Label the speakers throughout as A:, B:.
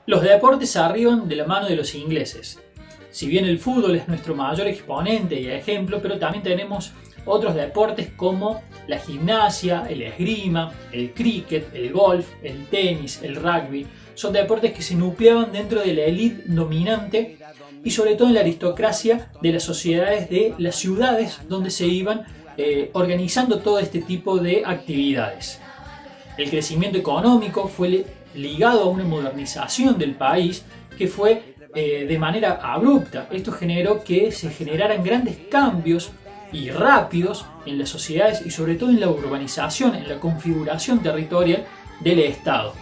A: Los deportes se arriban de la mano de los ingleses. Si bien el fútbol es nuestro mayor exponente y ejemplo, pero también tenemos otros deportes como la gimnasia, el esgrima, el cricket, el golf, el tenis, el rugby. Son deportes que se nucleaban dentro de la élite dominante y sobre todo en la aristocracia de las sociedades de las ciudades donde se iban organizando todo este tipo de actividades. El crecimiento económico fue ligado a una modernización del país que fue de manera abrupta. Esto generó que se generaran grandes cambios y rápidos en las sociedades y sobre todo en la urbanización, en la configuración territorial del Estado.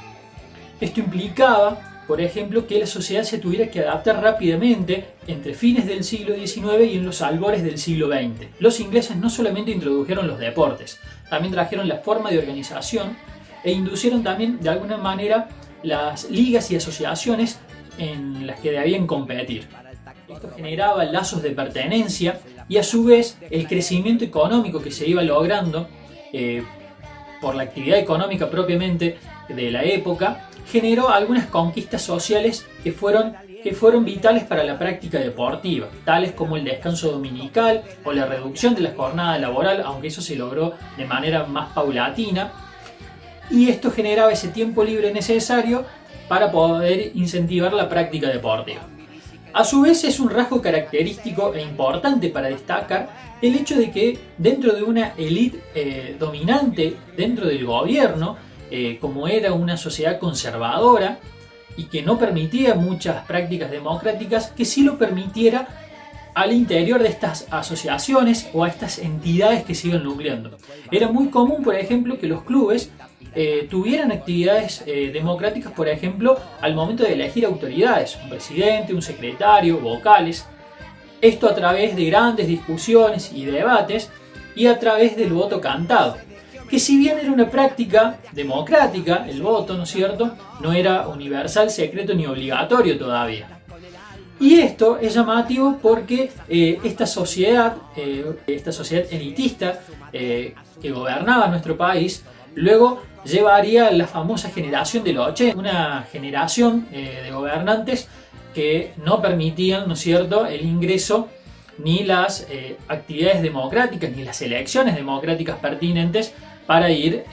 A: Esto implicaba, por ejemplo, que la sociedad se tuviera que adaptar rápidamente entre fines del siglo XIX y en los albores del siglo XX. Los ingleses no solamente introdujeron los deportes, también trajeron la forma de organización e inducieron también de alguna manera las ligas y asociaciones en las que debían competir. Esto generaba lazos de pertenencia y a su vez el crecimiento económico que se iba logrando por la actividad económica propiamente de la época generó algunas conquistas sociales que fueron vitales para la práctica deportiva, tales como el descanso dominical o la reducción de la jornada laboral, aunque eso se logró de manera más paulatina, y esto generaba ese tiempo libre necesario para poder incentivar la práctica deportiva. A su vez es un rasgo característico e importante para destacar el hecho de que dentro de una élite dominante dentro del gobierno, como era una sociedad conservadora y que no permitía muchas prácticas democráticas, que sí lo permitiera al interior de estas asociaciones o a estas entidades que se iban nucleando. Era muy común, por ejemplo, que los clubes tuvieran actividades democráticas, por ejemplo, al momento de elegir autoridades, un presidente, un secretario, vocales. Esto a través de grandes discusiones y debates y a través del voto cantado, que si bien era una práctica democrática, el voto, ¿no es cierto?, no era universal, secreto ni obligatorio todavía. Y esto es llamativo porque esta sociedad elitista que gobernaba nuestro país, luego llevaría la famosa generación del 80, una generación de gobernantes que no permitían, ¿no es cierto?, el ingreso ni las actividades democráticas ni las elecciones democráticas pertinentes para ir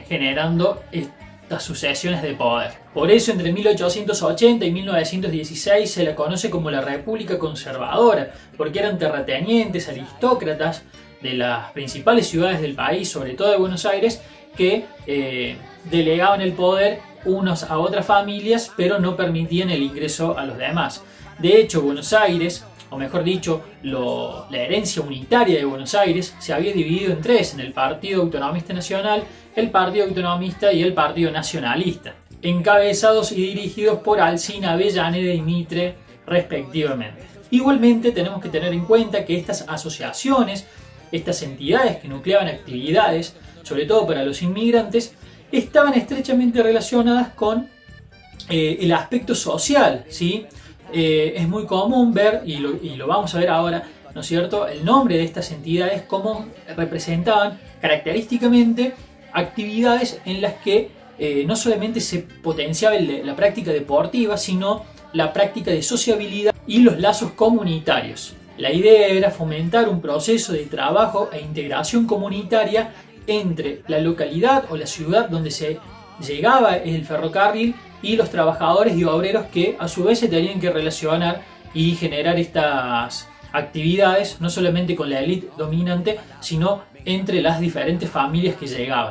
A: generando estas sucesiones de poder. Por eso entre 1880 y 1916 se la conoce como la República Conservadora, porque eran terratenientes, aristócratas de las principales ciudades del país, sobre todo de Buenos Aires, que delegaban el poder unos a otras familias, pero no permitían el ingreso a los demás. De hecho, Buenos Aires, o mejor dicho, la herencia unitaria de Buenos Aires se había dividido en tres, en el Partido Autonomista Nacional, el Partido Autonomista y el Partido Nacionalista, encabezados y dirigidos por Alsina, Avellaneda y Mitre, respectivamente. Igualmente tenemos que tener en cuenta que estas asociaciones, estas entidades que nucleaban actividades, sobre todo para los inmigrantes, estaban estrechamente relacionadas con el aspecto social, ¿sí? Es muy común ver, y lo vamos a ver ahora, ¿no es cierto?, el nombre de estas entidades, cómo representaban característicamente actividades en las que no solamente se potenciaba la práctica deportiva, sino la práctica de sociabilidad y los lazos comunitarios. La idea era fomentar un proceso de trabajo e integración comunitaria entre la localidad o la ciudad donde se llegaba el ferrocarril y los trabajadores y obreros que a su vez se tenían que relacionar y generar estas actividades no solamente con la élite dominante, sino entre las diferentes familias que llegaban.